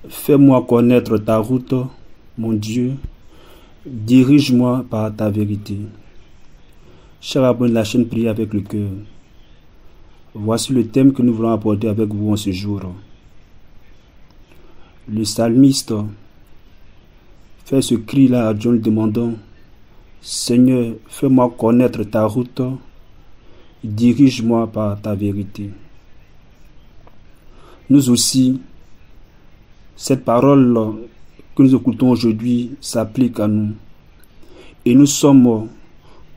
Fais-moi connaître ta route, mon Dieu. Dirige-moi par ta vérité. Chers abonnés de la chaîne Prier avec le cœur, voici le thème que nous voulons aborder avec vous en ce jour. Le psalmiste fait ce cri-là à Dieu, lui demandant: Seigneur, fais-moi connaître ta route, dirige-moi par ta vérité. Nous aussi, cette parole que nous écoutons aujourd'hui s'applique à nous. Et nous sommes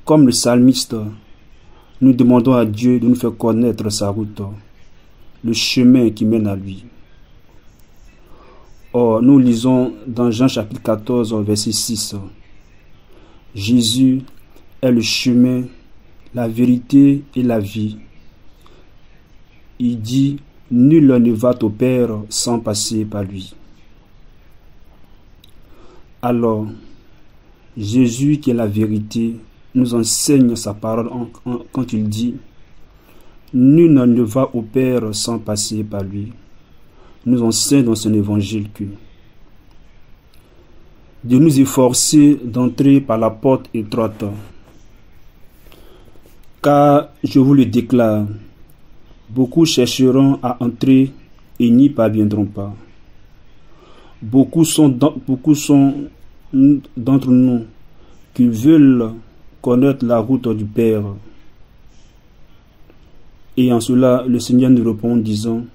comme le psalmiste. Nous demandons à Dieu de nous faire connaître sa route, le chemin qui mène à lui. Or, nous lisons dans Jean chapitre 14, verset 6. Jésus est le chemin, la vérité et la vie. Il dit: nul ne va au Père sans passer par lui. Alors, Jésus qui est la vérité nous enseigne sa parole quand il dit: nul ne va au Père sans passer par lui. Nous enseigne dans son évangile que de nous efforcer d'entrer par la porte étroite. Car je vous le déclare, beaucoup chercheront à entrer et n'y parviendront pas. Beaucoup sont d'entre nous qui veulent connaître la route du Père. Et en cela, le Seigneur nous répond en disant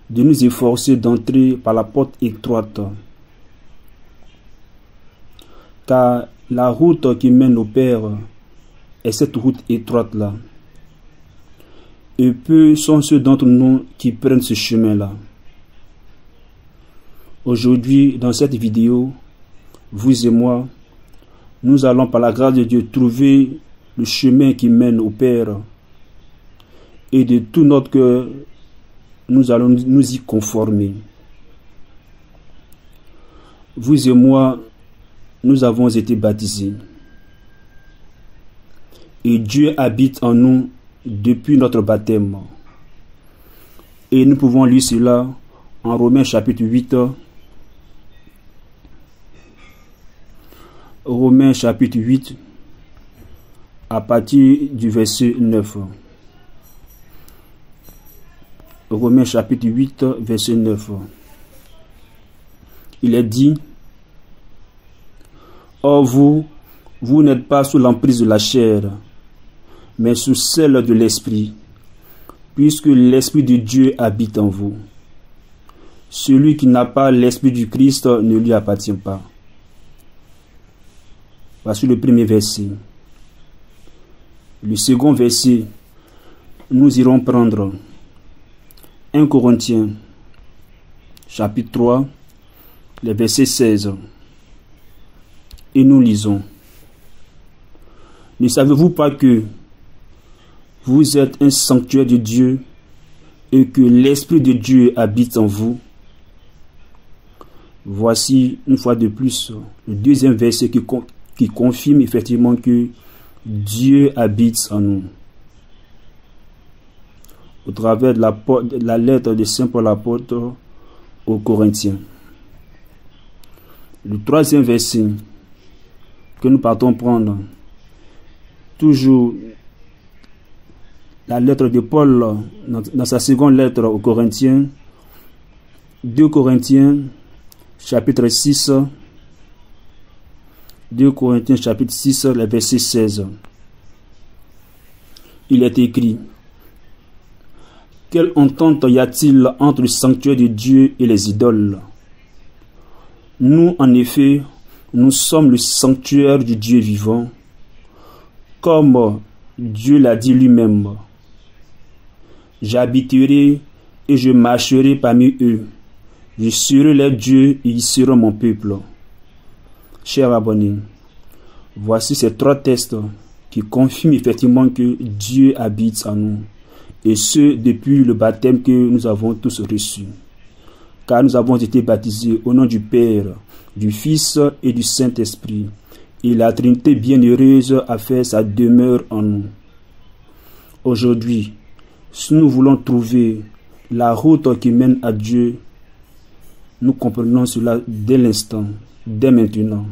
de nous efforcer d'entrer par la porte étroite. Car la route qui mène au Père est cette route étroite-là. Et peu sont ceux d'entre nous qui prennent ce chemin-là. Aujourd'hui, dans cette vidéo, vous et moi, nous allons par la grâce de Dieu trouver le chemin qui mène au Père. Et de tout notre cœur, nous allons nous y conformer. Vous et moi, nous avons été baptisés. Et Dieu habite en nous depuis notre baptême. Et nous pouvons lire cela en Romains chapitre 8. Romains chapitre 8, à partir du verset 9. Romains chapitre 8, verset 9. Il est dit: or vous n'êtes pas sous l'emprise de la chair, mais sous celle de l'esprit, puisque l'esprit de Dieu habite en vous. Celui qui n'a pas l'esprit du Christ ne lui appartient pas. Voici le premier verset. Le second verset, nous irons prendre 1 Corinthiens, chapitre 3, le verset 16. Et nous lisons: ne savez-vous pas que vous êtes un sanctuaire de Dieu et que l'Esprit de Dieu habite en vous? Voici une fois de plus le deuxième verset qui confirme effectivement que Dieu habite en nous. Au travers de la lettre de Saint Paul apôtre aux Corinthiens. Le troisième verset que nous partons prendre, toujours la lettre de Paul dans sa seconde lettre aux Corinthiens, 2 Corinthiens chapitre 6, 2 Corinthiens chapitre 6, le verset 16. Il est écrit: quelle entente y a-t-il entre le sanctuaire de Dieu et les idoles? Nous, en effet, nous sommes le sanctuaire du Dieu vivant, comme Dieu l'a dit lui-même. J'habiterai et je marcherai parmi eux. Je serai leur Dieu et ils seront mon peuple. Chers abonnés, voici ces trois textes qui confirment effectivement que Dieu habite en nous. Et ce, depuis le baptême que nous avons tous reçu. Car nous avons été baptisés au nom du Père, du Fils et du Saint-Esprit. Et la Trinité bienheureuse a fait sa demeure en nous. Aujourd'hui, si nous voulons trouver la route qui mène à Dieu, Nous comprenons cela dès l'instant, dès maintenant.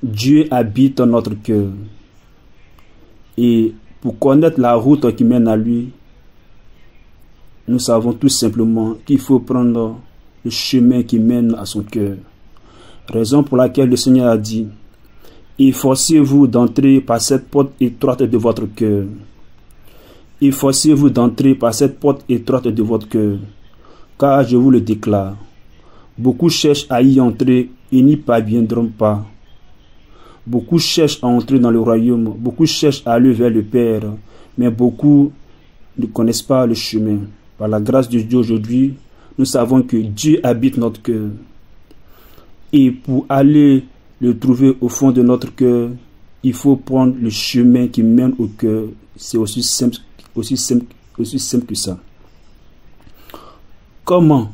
Dieu habite dans notre cœur. Et pour connaître la route qui mène à lui, nous savons tout simplement qu'il faut prendre le chemin qui mène à son cœur. Raison pour laquelle le Seigneur a dit: efforcez-vous d'entrer par cette porte étroite de votre cœur. Efforcez-vous d'entrer par cette porte étroite de votre cœur. Car je vous le déclare, beaucoup cherchent à y entrer et n'y parviendront pas. Beaucoup cherchent à entrer dans le royaume, beaucoup cherchent à aller vers le Père, mais beaucoup ne connaissent pas le chemin. Par la grâce de Dieu aujourd'hui, nous savons que Dieu habite notre cœur. Et pour aller le trouver au fond de notre cœur, il faut prendre le chemin qui mène au cœur. C'est aussi simple que ça. Comment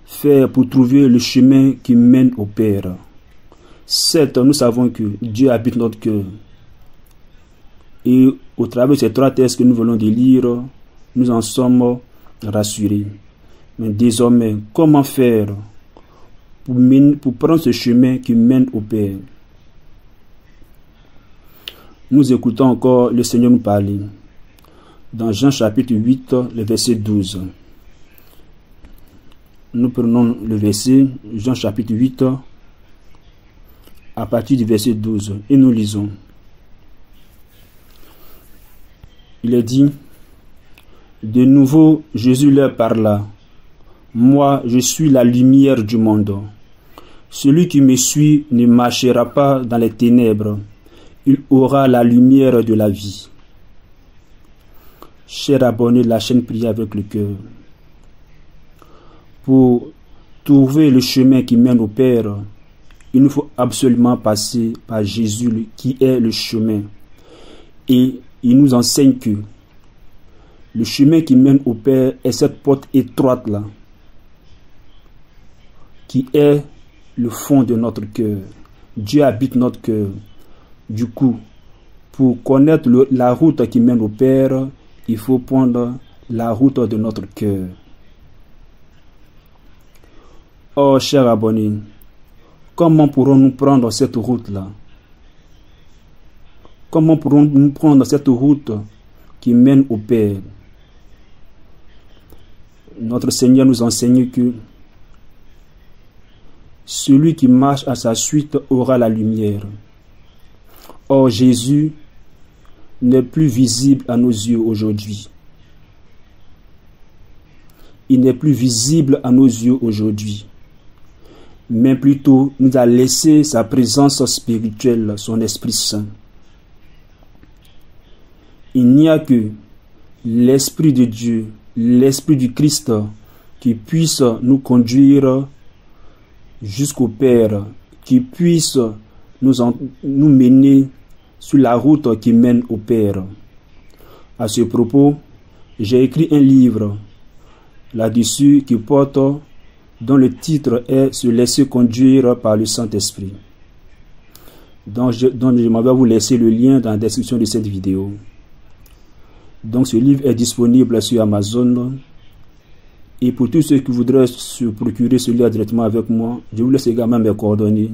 faire pour trouver le chemin qui mène au Père? Certes, nous savons que Dieu habite notre cœur. Et au travers de ces 3 textes que nous venons de lire, nous en sommes rassurés. Mais désormais, comment faire pour prendre ce chemin qui mène au Père? Nous écoutons encore le Seigneur nous parler. Dans Jean chapitre 8, le verset 12. Nous prenons le verset, Jean chapitre 8, à partir du verset 12, et nous lisons. Il est dit: de nouveau, Jésus leur parla: moi, je suis la lumière du monde. Celui qui me suit ne marchera pas dans les ténèbres, il aura la lumière de la vie. Chers abonnés de la chaîne Priez avec le cœur, pour trouver le chemin qui mène au Père, il nous faut absolument passer par Jésus qui est le chemin. Et il nous enseigne que le chemin qui mène au Père est cette porte étroite-là, qui est le fond de notre cœur. Dieu habite notre cœur. Du coup, pour connaître la route qui mène au Père, il faut prendre la route de notre cœur. Oh, chers abonnés, comment pourrons-nous prendre cette route-là? Comment pourrons-nous prendre cette route qui mène au Père? Notre Seigneur nous enseigne que celui qui marche à sa suite aura la lumière. Or, Jésus n'est plus visible à nos yeux aujourd'hui. Il n'est plus visible à nos yeux aujourd'hui, mais plutôt nous a laissé sa présence spirituelle, son Esprit Saint. Il n'y a que l'Esprit de Dieu, l'Esprit du Christ qui puisse nous conduire jusqu'au Père, qui puisse nous mener sur la route qui mène au Père. À ce propos, j'ai écrit un livre là-dessus qui porte, dont le titre est « Se laisser conduire par le Saint-Esprit ». Donc je vais vous laisser le lien dans la description de cette vidéo. Donc ce livre est disponible sur Amazon. Et pour tous ceux qui voudraient se procurer ce livre directement avec moi, je vous laisse également mes coordonnées.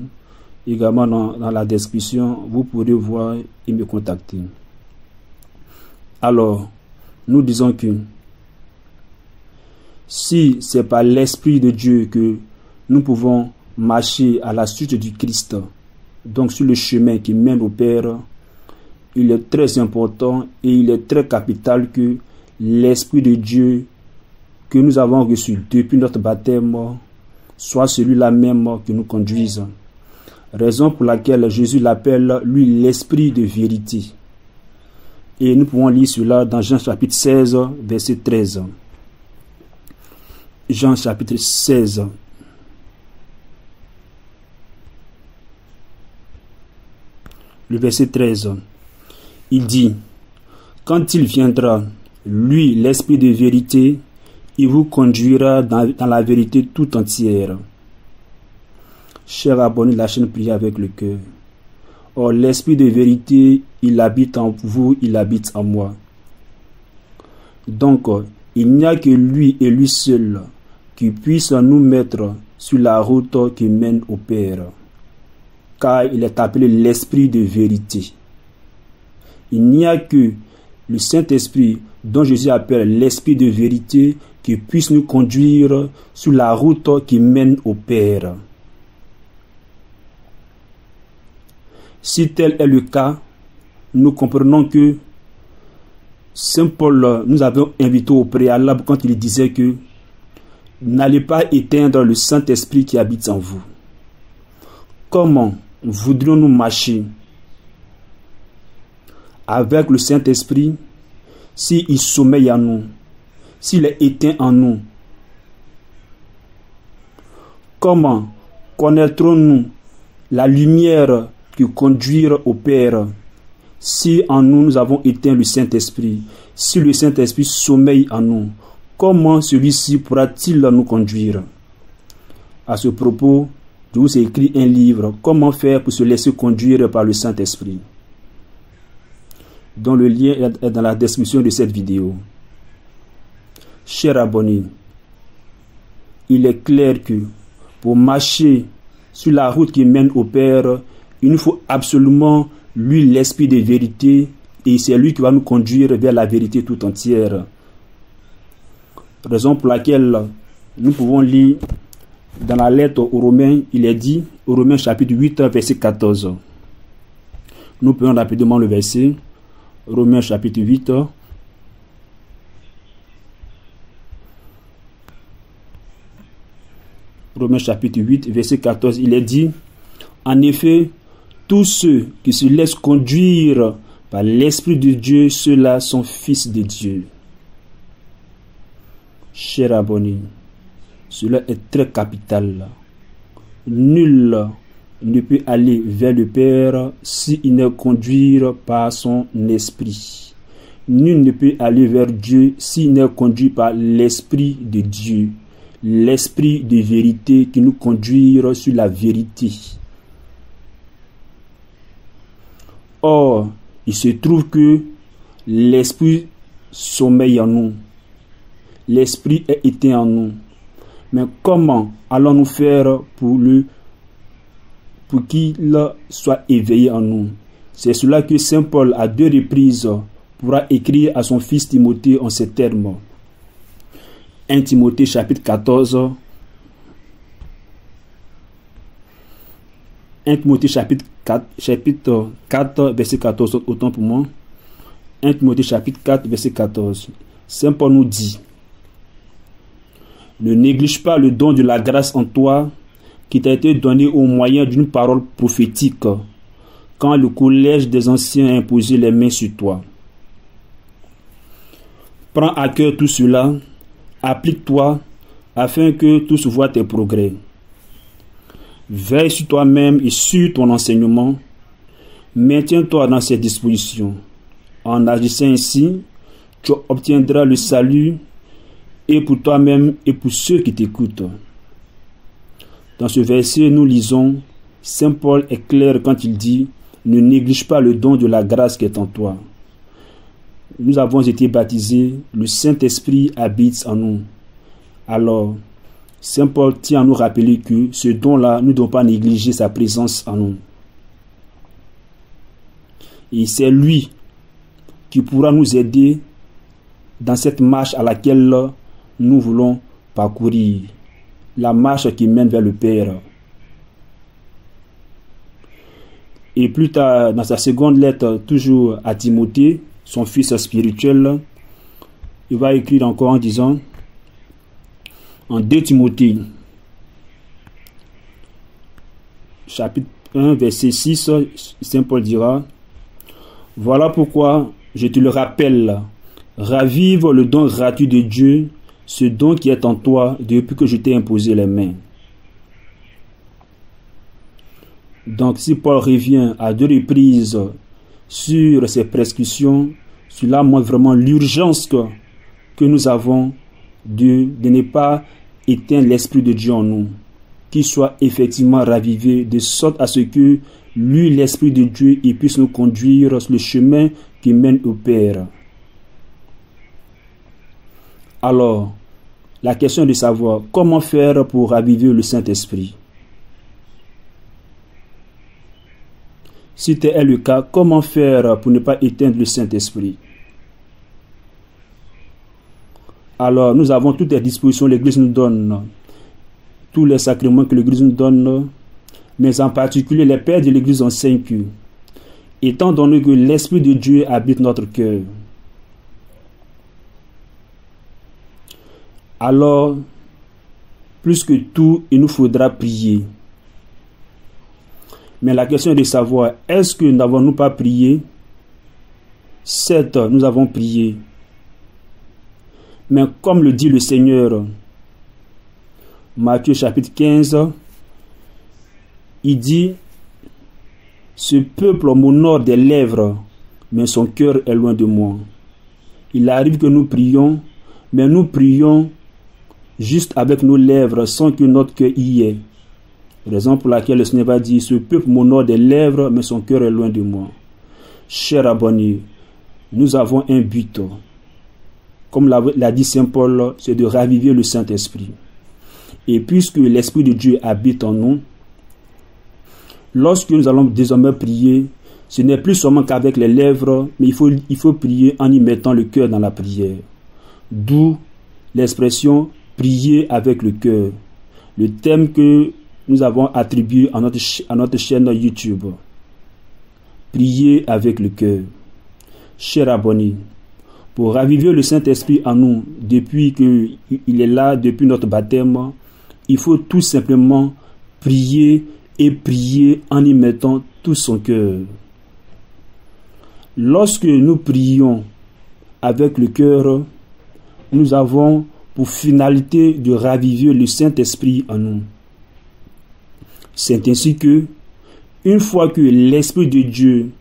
Également dans la description, vous pourrez voir et me contacter. Alors, nous disons que si c'est par l'Esprit de Dieu que nous pouvons marcher à la suite du Christ, donc sur le chemin qui mène au Père, il est très important et il est très capital que l'Esprit de Dieu que nous avons reçu depuis notre baptême soit celui-là même qui nous conduise. Raison pour laquelle Jésus l'appelle, lui, l'Esprit de vérité. Et nous pouvons lire cela dans Jean chapitre 16, verset 13. Jean chapitre 16. Le verset 13. Il dit: quand il viendra, lui, l'Esprit de vérité, il vous conduira dans la vérité tout entière. Chers abonnés de la chaîne Priez avec le cœur. Or, l'Esprit de vérité, il habite en vous, il habite en moi. Donc, il n'y a que lui et lui seul qui puisse nous mettre sur la route qui mène au Père, car il est appelé l'Esprit de vérité. Il n'y a que le Saint-Esprit, dont Jésus appelle l'Esprit de vérité, qui puisse nous conduire sur la route qui mène au Père. Si tel est le cas, nous comprenons que Saint Paul nous avait invité au préalable quand il disait que n'allez pas éteindre le Saint-Esprit qui habite en vous. Comment voudrions-nous marcher avec le Saint-Esprit s'il sommeille en nous, s'il est éteint en nous? Comment connaîtrons-nous la lumière qui conduit au Père si en nous nous avons éteint le Saint-Esprit? Si le Saint-Esprit sommeille en nous, comment celui-ci pourra-t-il nous conduire? À ce propos, je vous ai écrit un livre, Comment faire pour se laisser conduire par le Saint-Esprit, dont le lien est dans la description de cette vidéo. Chers abonnés, il est clair que pour marcher sur la route qui mène au Père, il nous faut absolument lui, l'Esprit de vérité, et c'est lui qui va nous conduire vers la vérité tout entière. Raison pour laquelle nous pouvons lire dans la lettre aux Romains, il est dit, aux Romains chapitre 8, verset 14. Nous prenons rapidement le verset, Romains chapitre 8, Romains chapitre 8, verset 14, il est dit, en effet, tous ceux qui se laissent conduire par l'Esprit de Dieu, ceux-là sont fils de Dieu. Chers abonnés, cela est très capital. Nul ne peut aller vers le Père s'il n'est conduit par son esprit. Nul ne peut aller vers Dieu s'il n'est conduit par l'Esprit de Dieu, l'Esprit de vérité qui nous conduit sur la vérité. Or, il se trouve que l'Esprit sommeille en nous. L'Esprit est éteint en nous. Mais comment allons-nous faire pour qu'il soit éveillé en nous? C'est cela que Saint Paul, à 2 reprises, pourra écrire à son fils Timothée en ces termes. 1 Timothée chapitre 14. 1 Timothée chapitre 4, verset 14, autant pour moi. 1 Timothée chapitre 4, verset 14. Saint Paul nous dit: ne néglige pas le don de la grâce en toi qui t'a été donné au moyen d'une parole prophétique, quand le collège des anciens a imposé les mains sur toi. Prends à cœur tout cela, applique-toi, afin que tous voient tes progrès. Veille sur toi-même et sur ton enseignement. Maintiens-toi dans ces dispositions. En agissant ainsi, tu obtiendras le salut, et pour toi-même et pour ceux qui t'écoutent. Dans ce verset, nous lisons, Saint Paul est clair quand il dit, ne néglige pas le don de la grâce qui est en toi. Nous avons été baptisés, le Saint-Esprit habite en nous. Alors, Saint Paul tient à nous rappeler que ce don-là, nous ne devons pas négliger sa présence en nous. Et c'est lui qui pourra nous aider dans cette marche à laquelle nous voulons parcourir, la marche qui mène vers le Père. Et plus tard, dans sa seconde lettre, toujours à Timothée, son fils spirituel, il va écrire encore en disant, en 2 Timothée, chapitre 1, verset 6, Saint Paul dira, voilà pourquoi je te le rappelle, ravive le don gratuit de Dieu, ce don qui est en toi depuis que je t'ai imposé les mains. Donc si Paul revient à 2 reprises sur ces prescriptions, cela montre vraiment l'urgence que nous avons de ne pas éteindre l'Esprit de Dieu en nous, qu'il soit effectivement ravivé, de sorte à ce que lui, l'Esprit de Dieu, il puisse nous conduire sur le chemin qui mène au Père. Alors, la question est de savoir comment faire pour raviver le Saint-Esprit. Si tel est le cas, comment faire pour ne pas éteindre le Saint-Esprit? Alors, nous avons toutes les dispositions que l'Église nous donne, tous les sacrements que l'Église nous donne, mais en particulier les pères de l'Église enseignent que, étant donné que l'Esprit de Dieu habite notre cœur, alors, plus que tout, il nous faudra prier. Mais la question est de savoir, est-ce que n'avons-nous pas prié? Certes, nous avons prié. Mais comme le dit le Seigneur, Matthieu chapitre 15, il dit, ce peuple m'honore des lèvres, mais son cœur est loin de moi. Il arrive que nous prions, mais nous prions juste avec nos lèvres sans que notre cœur y ait. Raison pour laquelle le Seigneur va dire, ce peuple m'honore des lèvres, mais son cœur est loin de moi. Chers abonnés, nous avons un but. Comme l'a dit Saint Paul, c'est de raviver le Saint-Esprit. Et puisque l'Esprit de Dieu habite en nous, lorsque nous allons désormais prier, ce n'est plus seulement qu'avec les lèvres, mais il faut prier en y mettant le cœur dans la prière. D'où l'expression « prier avec le cœur », le thème que nous avons attribué à notre chaîne YouTube. Prier avec le cœur. Chers abonnés, pour raviver le Saint-Esprit en nous, depuis qu'il est là, depuis notre baptême, il faut tout simplement prier et prier en y mettant tout son cœur. Lorsque nous prions avec le cœur, nous avons pour finalité de raviver le Saint-Esprit en nous. C'est ainsi que, une fois que l'Esprit de Dieu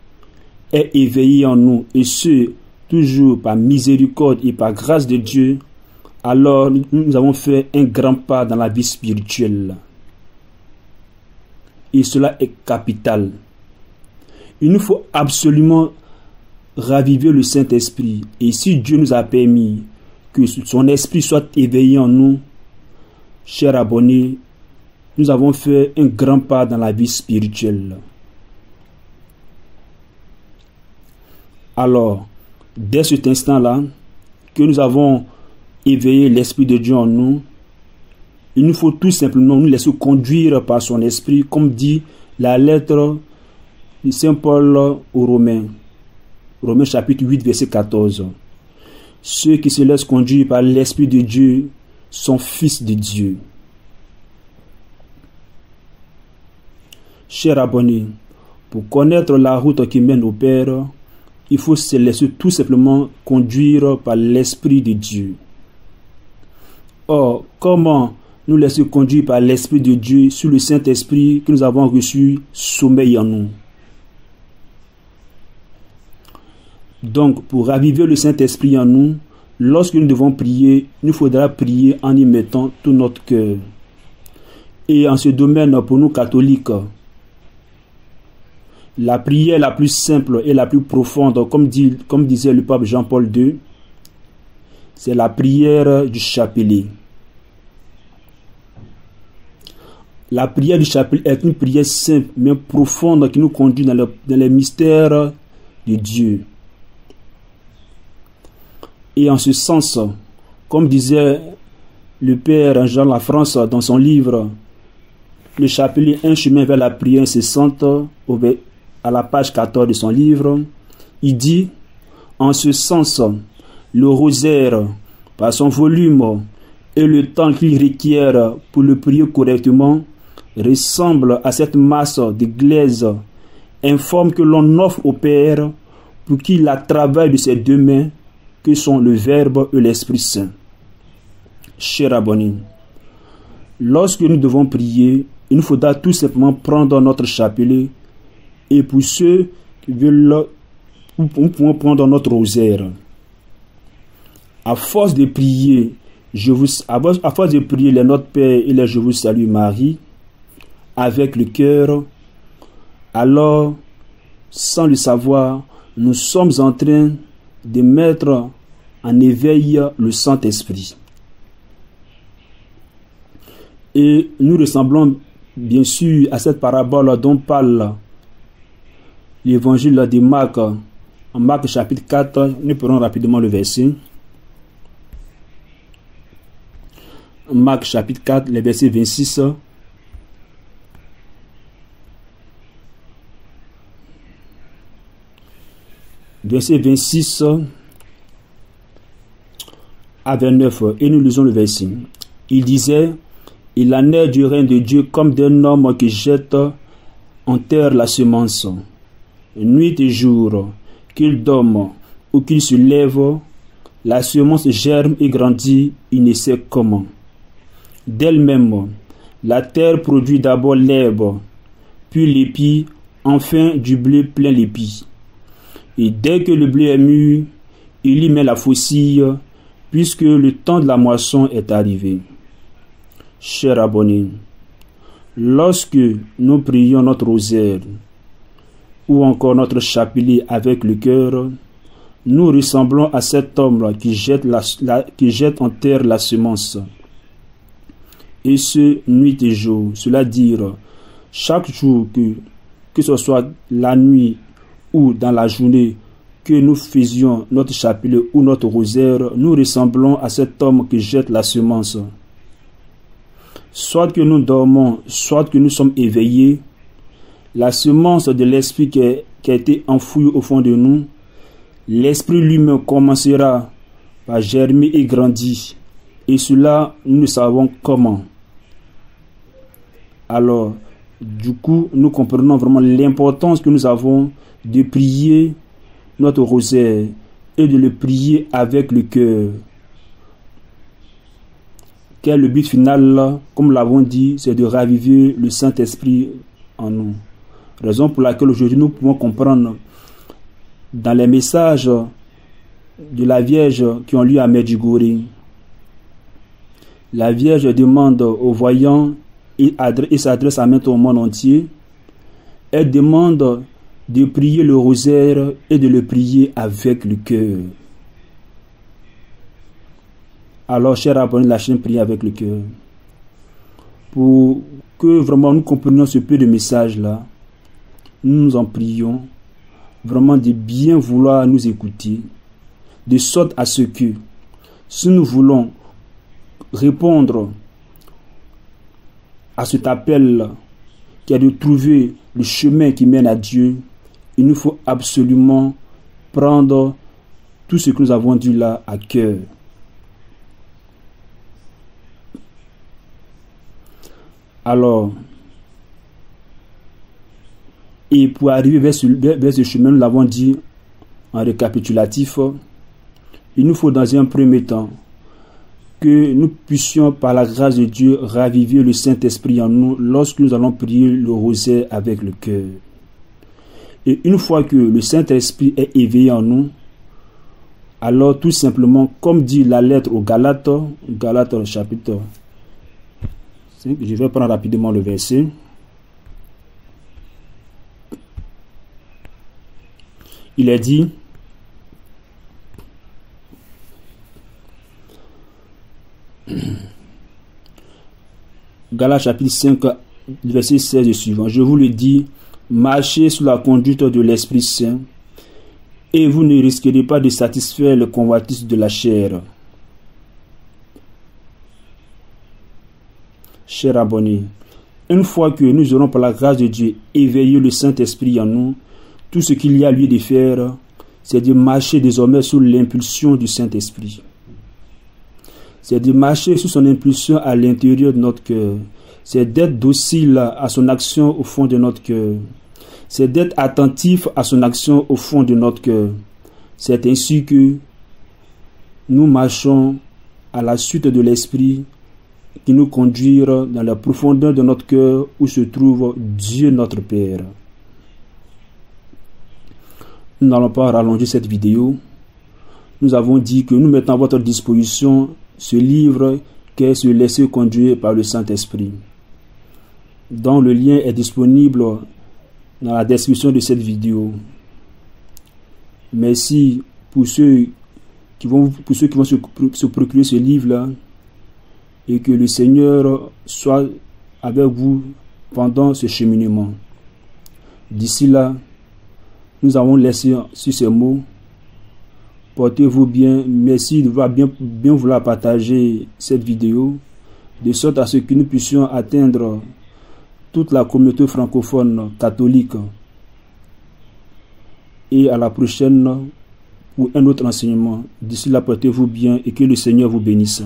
est éveillé en nous, et ce, toujours par miséricorde et par grâce de Dieu, alors nous avons fait un grand pas dans la vie spirituelle. Et cela est capital. Il nous faut absolument raviver le Saint-Esprit. Et si Dieu nous a permis que son esprit soit éveillé en nous, chers abonnés, nous avons fait un grand pas dans la vie spirituelle. Alors, dès cet instant-là, que nous avons éveillé l'Esprit de Dieu en nous, il nous faut tout simplement nous laisser conduire par son esprit, comme dit la lettre de Saint Paul aux Romains. Romains chapitre 8, verset 14. Ceux qui se laissent conduire par l'Esprit de Dieu sont fils de Dieu. Chers abonnés, pour connaître la route qui mène au Père, il faut se laisser tout simplement conduire par l'Esprit de Dieu. Or, comment nous laisser conduire par l'Esprit de Dieu sur le Saint-Esprit que nous avons reçu sommeille en nous? Donc, pour raviver le Saint-Esprit en nous, lorsque nous devons prier, il nous faudra prier en y mettant tout notre cœur. Et en ce domaine, pour nous catholiques, la prière la plus simple et la plus profonde, comme disait le pape Jean-Paul II, c'est la prière du chapelet. La prière du chapelet est une prière simple mais profonde qui nous conduit dans les mystères de Dieu. Et en ce sens, comme disait le père Jean Lafrance dans son livre Le chapelet, un chemin vers la prière incessante, à la page 14 de son livre, il dit, en ce sens, le rosaire, par son volume et le temps qu'il requiert pour le prier correctement, ressemble à cette masse de glaise informe que l'on offre au Père pour qu'il la travaille de ses deux mains, que sont le Verbe et l'Esprit Saint. Chers abonnés, lorsque nous devons prier, il nous faudra tout simplement prendre notre chapelet, et pour ceux qui veulent, nous pouvons prendre notre rosaire. À force de prier, à force de prier les Notre Père et les Je vous salue Marie, avec le cœur, alors, sans le savoir, nous sommes en train de mettre en éveil le Saint-Esprit. Et nous ressemblons bien sûr à cette parabole dont parle l'évangile de Marc. En Marc chapitre 4, nous prenons rapidement le verset. Marc chapitre 4, le verset 26. Verset 26 à 29, et nous lisons le verset. Il disait: il en est du règne de Dieu comme d'un homme qui jette en terre la semence. Nuit et jour, qu'il dorme ou qu'il se lève, la semence germe et grandit, il ne sait comment. D'elle-même, la terre produit d'abord l'herbe, puis l'épi, enfin du blé plein l'épi. Et dès que le blé est mûr, il y met la faucille, puisque le temps de la moisson est arrivé. Chers abonnés, lorsque nous prions notre rosaire ou encore notre chapelet avec le cœur, nous ressemblons à cet homme qui jette en terre la semence. Et ce, nuit et jour, cela dire, chaque jour que ce soit la nuit ou dans la journée que nous faisions notre chapelet ou notre rosaire, nous ressemblons à cet homme qui jette la semence. Soit que nous dormons, soit que nous sommes éveillés, la semence de l'esprit qui a été enfouie au fond de nous, l'esprit lui-même commencera par germer et grandir. Et cela, nous ne savons comment. Alors, du coup, nous comprenons vraiment l'importance que nous avons de prier notre rosaire et de le prier avec le cœur. Quel est le but final là? Comme nous l'avons dit, c'est de raviver le Saint-Esprit en nous. Raison pour laquelle aujourd'hui nous pouvons comprendre dans les messages de la Vierge qui ont lieu à Medjugorje. La Vierge demande aux voyants et s'adresse à maintenant au monde entier. Elle demande de prier le rosaire et de le prier avec le cœur. Alors, chers abonnés de la chaîne Prier avec le cœur, pour que vraiment nous comprenions ce peu de message-là, nous nous en prions vraiment de bien vouloir nous écouter, de sorte à ce que, si nous voulons répondre à cet appel qui est de trouver le chemin qui mène à Dieu, il nous faut absolument prendre tout ce que nous avons dit là à cœur. Alors, et pour arriver vers ce chemin, nous l'avons dit en récapitulatif, il nous faut dans un premier temps que nous puissions par la grâce de Dieu raviver le Saint-Esprit en nous lorsque nous allons prier le rosaire avec le cœur. Et une fois que le Saint-Esprit est éveillé en nous, alors tout simplement, comme dit la lettre aux Galates, chapitre 5, je vais prendre rapidement le verset. Il est dit: Galates chapitre 5, verset 16 et suivant. Je vous le dis, marchez sous la conduite de l'Esprit Saint, et vous ne risquerez pas de satisfaire le convoitise de la chair. Chers abonnés, une fois que nous aurons par la grâce de Dieu éveillé le Saint-Esprit en nous, tout ce qu'il y a lieu de faire, c'est de marcher désormais sous l'impulsion du Saint-Esprit. C'est de marcher sous son impulsion à l'intérieur de notre cœur. C'est d'être docile à son action au fond de notre cœur. C'est d'être attentif à son action au fond de notre cœur. C'est ainsi que nous marchons à la suite de l'Esprit qui nous conduira dans la profondeur de notre cœur où se trouve Dieu notre Père. Nous n'allons pas rallonger cette vidéo. Nous avons dit que nous mettons à votre disposition ce livre qui est Se laisser conduire par le Saint-Esprit, dont le lien est disponible dans la description de cette vidéo. Merci pour ceux qui vont se procurer ce livre-là. et que le Seigneur soit avec vous pendant ce cheminement. D'ici là, nous avons laissé sur ces mots. Portez-vous bien. Merci de bien vouloir partager cette vidéo, de sorte à ce que nous puissions atteindre toute la communauté francophone catholique. Et à la prochaine pour un autre enseignement. D'ici là, portez-vous bien et que le Seigneur vous bénisse.